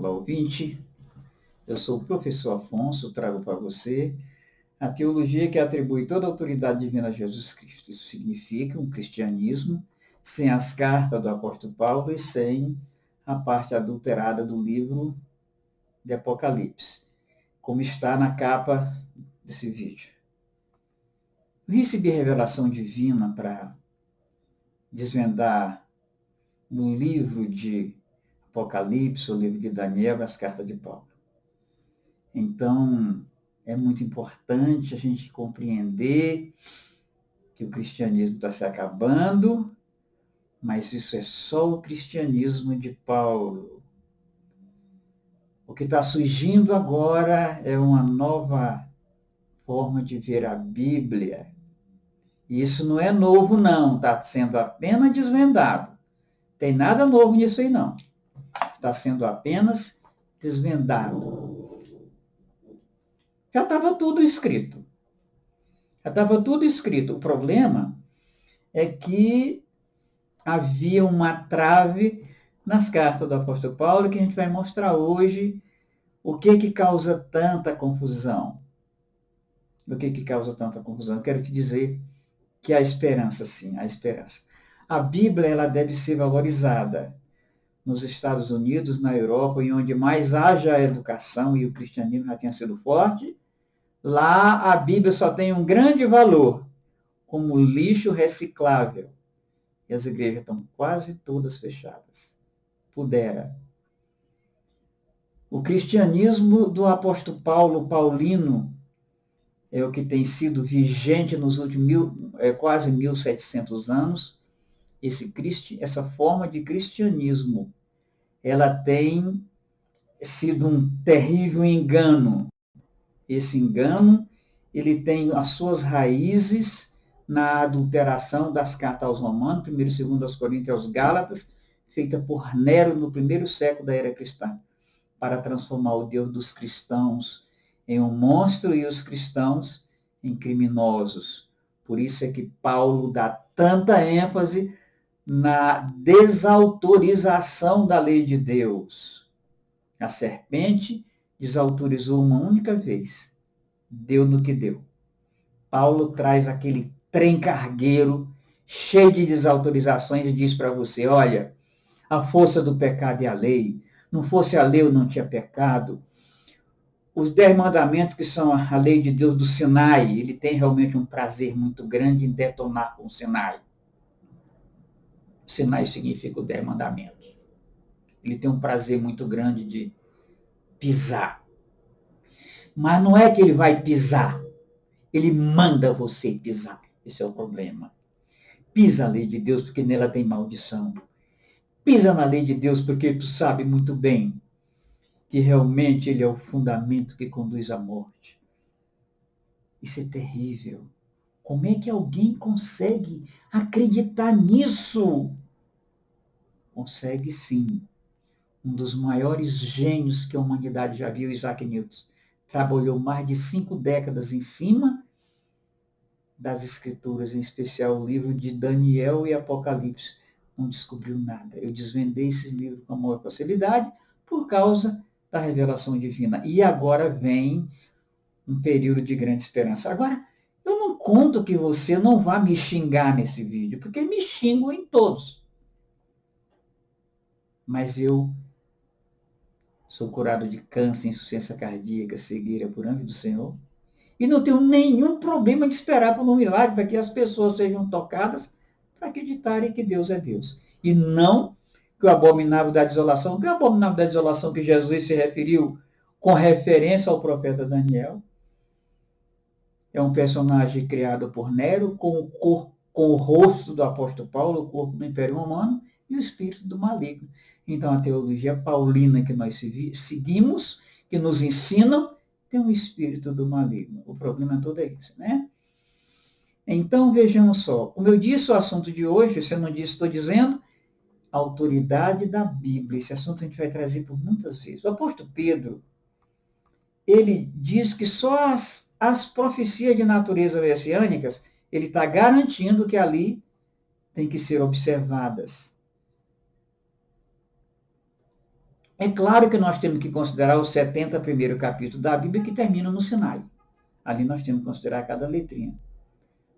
Olá, ouvinte. Eu sou o professor Afonso, trago para você a teologia que atribui toda a autoridade divina a Jesus Cristo. Isso significa um cristianismo sem as cartas do apóstolo Paulo e sem a parte adulterada do livro de Apocalipse, como está na capa desse vídeo. Eu recebi revelação divina para desvendar no livro de Apocalipse, o livro de Daniel, as cartas de Paulo. Então, é muito importante a gente compreender que o cristianismo está se acabando, mas isso é só o cristianismo de Paulo. O que está surgindo agora é uma nova forma de ver a Bíblia. E isso não é novo, não, está sendo apenas desvendado. Tem nada novo nisso aí, não. Está sendo apenas desvendado. Já estava tudo escrito. Já estava tudo escrito. O problema é que havia uma trave nas cartas do apóstolo Paulo que a gente vai mostrar hoje o que causa tanta confusão. O que causa tanta confusão? Eu quero te dizer que há esperança, sim, há esperança. A Bíblia ela deve ser valorizada nos Estados Unidos, na Europa, em onde mais haja educação e o cristianismo já tenha sido forte. Lá a Bíblia só tem um grande valor como lixo reciclável. E as igrejas estão quase todas fechadas. Pudera. O cristianismo do apóstolo Paulo, paulino, é o que tem sido vigente nos últimos quase 1700 anos. Essa forma de cristianismo, ela tem sido um terrível engano. Esse engano, ele tem as suas raízes na adulteração das cartas aos Romanos, 1 e 2 aos Coríntios e aos Gálatas, feita por Nero no primeiro século da era cristã, para transformar o Deus dos cristãos em um monstro e os cristãos em criminosos. Por isso é que Paulo dá tanta ênfase na desautorização da lei de Deus. A serpente desautorizou uma única vez. Deu no que deu. Paulo traz aquele trem cargueiro, cheio de desautorizações, e diz para você, olha, a força do pecado é a lei. Não fosse a lei, eu não tinha pecado. Os 10 mandamentos, que são a lei de Deus do Sinai, ele tem realmente um prazer muito grande em detonar com o Sinai. O Sinai significa os 10 mandamentos. Ele tem um prazer muito grande de pisar. Mas não é que ele vai pisar. Ele manda você pisar. Esse é o problema. Pisa a lei de Deus porque nela tem maldição. Pisa na lei de Deus porque tu sabe muito bem que realmente ele é o fundamento que conduz à morte. Isso é terrível. Como é que alguém consegue acreditar nisso? Consegue sim. Um dos maiores gênios que a humanidade já viu, Isaac Newton, trabalhou mais de 5 décadas em cima das escrituras, em especial o livro de Daniel e Apocalipse. Não descobriu nada. Eu desvendei esses livros com a maior facilidade por causa da revelação divina. E agora vem um período de grande esperança. Agora, eu não conto que você não vá me xingar nesse vídeo, porque me xingo em todos. Mas eu sou curado de câncer, insuficiência cardíaca, cegueira por anjo do Senhor. E não tenho nenhum problema de esperar por um milagre para que as pessoas sejam tocadas para acreditarem que Deus é Deus. E não que o abominável da desolação, que o abominável da desolação que Jesus se referiu com referência ao profeta Daniel, é um personagem criado por Nero com o rosto do apóstolo Paulo, o corpo do Império Romano e o espírito do maligno. Então, a teologia paulina que nós seguimos, que nos ensinam, tem um espírito do maligno. O problema todo é esse, né? Então, vejamos só. Como eu disse, o assunto de hoje, se eu não disse, estou dizendo, a autoridade da Bíblia. Esse assunto a gente vai trazer por muitas vezes. O apóstolo Pedro, ele diz que só as profecias de natureza messiânicas, ele está garantindo que ali tem que ser observadas. É claro que nós temos que considerar os 70 primeiros capítulos da Bíblia que terminam no Sinai. Ali nós temos que considerar cada letrinha.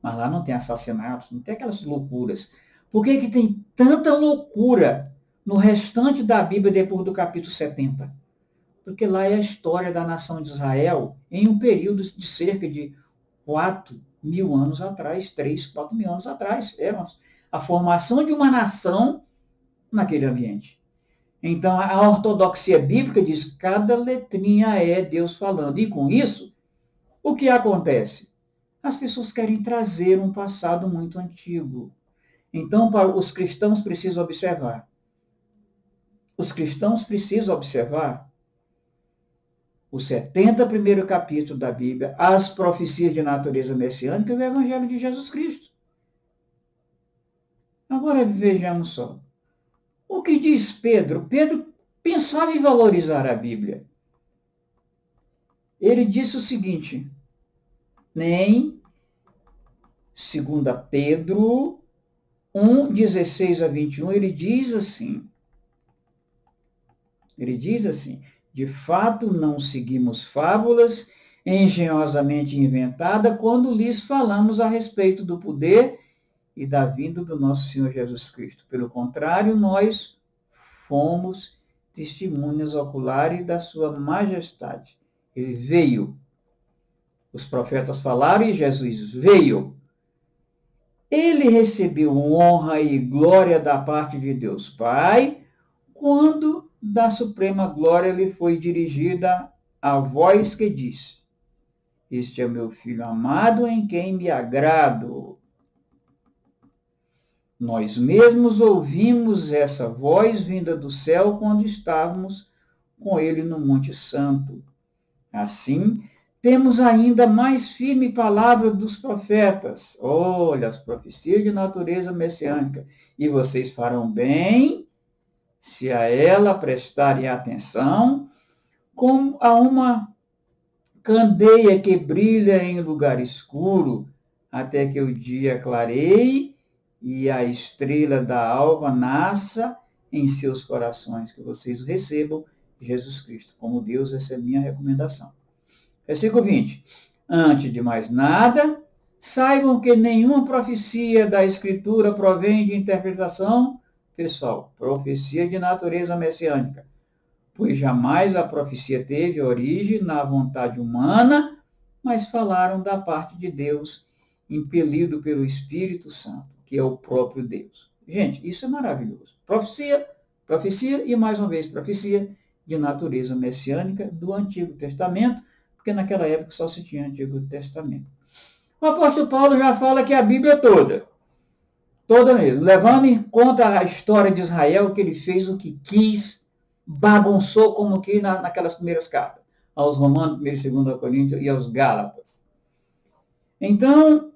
Mas lá não tem assassinatos, não tem aquelas loucuras. Por que tem tanta loucura no restante da Bíblia depois do capítulo 70? Porque lá é a história da nação de Israel em um período de cerca de 4.000 anos atrás, 3.000, 4.000 anos atrás. Era a formação de uma nação naquele ambiente. Então, a ortodoxia bíblica diz que cada letrinha é Deus falando. E com isso, o que acontece? As pessoas querem trazer um passado muito antigo. Então, os cristãos precisam observar. Os cristãos precisam observar os 70 primeiros capítulos da Bíblia, as profecias de natureza messiânica e o Evangelho de Jesus Cristo. Agora vejamos só. O que diz Pedro? Pedro pensava em valorizar a Bíblia. Ele disse o seguinte, nem 2 Pedro 1, 16 a 21, ele diz assim, de fato não seguimos fábulas engenhosamente inventadas quando lhes falamos a respeito do poder e da vinda do nosso Senhor Jesus Cristo. Pelo contrário, nós fomos testemunhas oculares da sua majestade. Ele veio. Os profetas falaram e Jesus veio. Ele recebeu honra e glória da parte de Deus Pai, quando da suprema glória lhe foi dirigida a voz que diz: Este é o meu filho amado em quem me agrado. Nós mesmos ouvimos essa voz vinda do céu quando estávamos com ele no Monte Santo. Assim, temos ainda mais firme palavra dos profetas. Olha, as profecias de natureza messiânica. E vocês farão bem se a ela prestarem atenção, como a uma candeia que brilha em lugar escuro, até que o dia clareie e a estrela da alva nasça em seus corações, que vocês recebam Jesus Cristo como Deus. Essa é a minha recomendação. Versículo 20. Antes de mais nada, saibam que nenhuma profecia da Escritura provém de interpretação pessoal, profecia de natureza messiânica, pois jamais a profecia teve origem na vontade humana, mas falaram da parte de Deus, impelido pelo Espírito Santo, que é o próprio Deus. Gente, isso é maravilhoso. Profecia e, mais uma vez, profecia de natureza messiânica do Antigo Testamento, porque naquela época só se tinha Antigo Testamento. O apóstolo Paulo já fala que a Bíblia toda mesmo, levando em conta a história de Israel, que ele fez o que quis, bagunçou como que naquelas primeiras cartas, aos Romanos, 1 e 2 Coríntios e aos Gálatas. Então,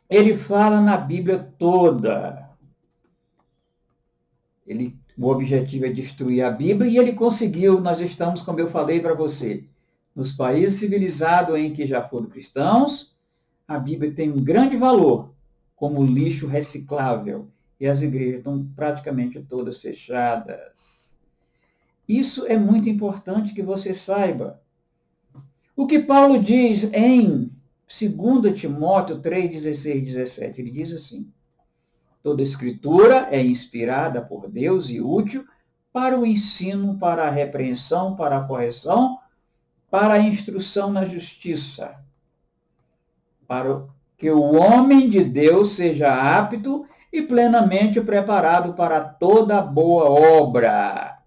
ele fala na Bíblia toda. O objetivo é destruir a Bíblia e ele conseguiu. Nós estamos, como eu falei para você, nos países civilizados em que já foram cristãos, a Bíblia tem um grande valor como lixo reciclável e as igrejas estão praticamente todas fechadas. Isso é muito importante que você saiba. O que Paulo diz em 2 Timóteo 3, 16 e 17, ele diz assim: toda escritura é inspirada por Deus e útil para o ensino, para a repreensão, para a correção, para a instrução na justiça, para que o homem de Deus seja apto e plenamente preparado para toda boa obra.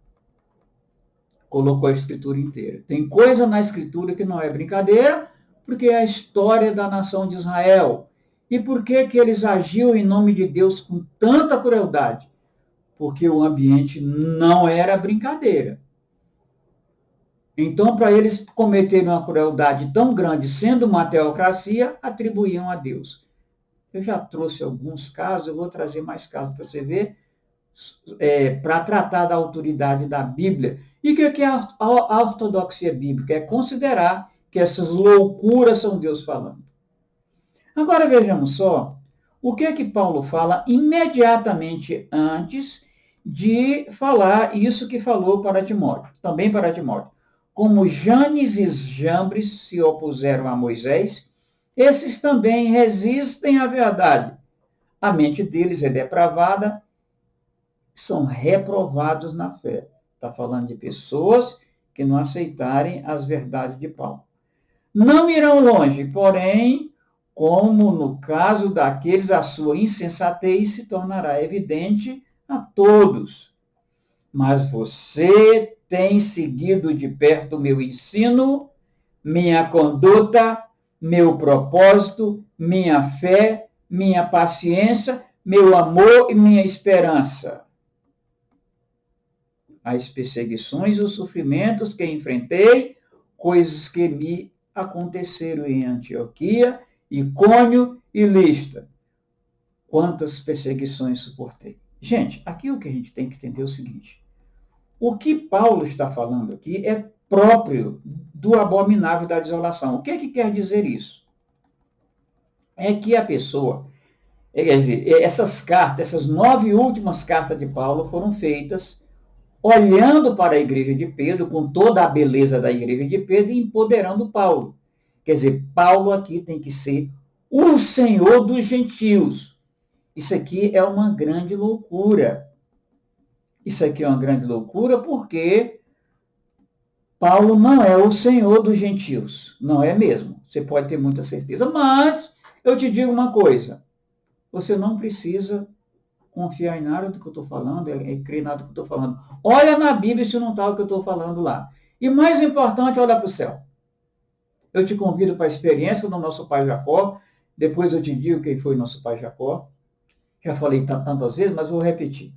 Colocou a escritura inteira. Tem coisa na escritura que não é brincadeira, porque é a história da nação de Israel. E por que eles agiam em nome de Deus com tanta crueldade? Porque o ambiente não era brincadeira. Então, para eles cometerem uma crueldade tão grande, sendo uma teocracia, atribuíam a Deus. Eu já trouxe alguns casos, eu vou trazer mais casos para você ver, para tratar da autoridade da Bíblia. E o que é a ortodoxia bíblica? É considerar que essas loucuras são Deus falando. Agora vejamos só, o que é que Paulo fala imediatamente antes de falar isso que falou para Timóteo, também para Timóteo. Como Janes e Jambres se opuseram a Moisés, esses também resistem à verdade. A mente deles é depravada, são reprovados na fé. Está falando de pessoas que não aceitarem as verdades de Paulo. Não irão longe, porém, como no caso daqueles, a sua insensatez se tornará evidente a todos. Mas você tem seguido de perto o meu ensino, minha conduta, meu propósito, minha fé, minha paciência, meu amor e minha esperança. As perseguições e os sofrimentos que enfrentei, coisas que me aconteceram em Antioquia, Icônio e Listra. Quantas perseguições suportei. Gente, aqui o que a gente tem que entender é o seguinte. O que Paulo está falando aqui é próprio do abominável da desolação. O que é que quer dizer isso? É que a pessoa, quer dizer, essas cartas, essas 9 últimas cartas de Paulo foram feitas olhando para a igreja de Pedro, com toda a beleza da igreja de Pedro, e empoderando Paulo. Quer dizer, Paulo aqui tem que ser o Senhor dos gentios. Isso aqui é uma grande loucura. Isso aqui é uma grande loucura porque Paulo não é o Senhor dos gentios. Não é mesmo. Você pode ter muita certeza. Mas eu te digo uma coisa. Você não precisa confiar em nada do que eu estou falando, crer em nada do que eu estou falando. Olha na Bíblia se não está o que eu estou falando lá. E mais importante, olha para o céu. Eu te convido para a experiência do nosso pai Jacó. Depois eu te digo quem foi nosso pai Jacó. Já falei tantas vezes, mas vou repetir.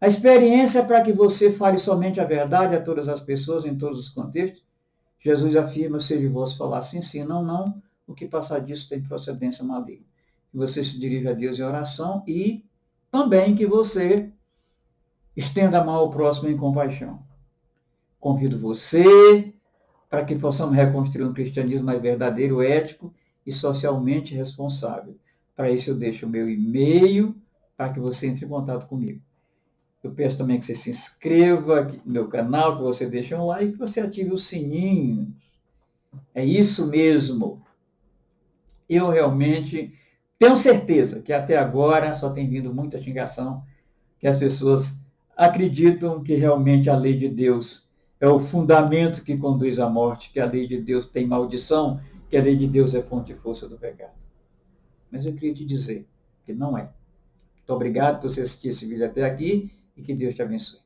A experiência é para que você fale somente a verdade a todas as pessoas, em todos os contextos. Jesus afirma, seja vós falar sim, sim, não, não. O que passar disso tem procedência maligna. Que você se dirija a Deus em oração e também que você estenda a mão ao próximo em compaixão. Convido você para que possamos reconstruir um cristianismo mais verdadeiro, ético e socialmente responsável. Para isso eu deixo o meu e-mail para que você entre em contato comigo. Eu peço também que você se inscreva aqui no meu canal, que você deixe um like, que você ative o sininho. É isso mesmo. Eu realmente tenho certeza que até agora só tem vindo muita xingação, que as pessoas acreditam que realmente a lei de Deus é o fundamento que conduz à morte, que a lei de Deus tem maldição, que a lei de Deus é fonte e força do pecado. Mas eu queria te dizer que não é. Muito obrigado por você assistir esse vídeo até aqui e que Deus te abençoe.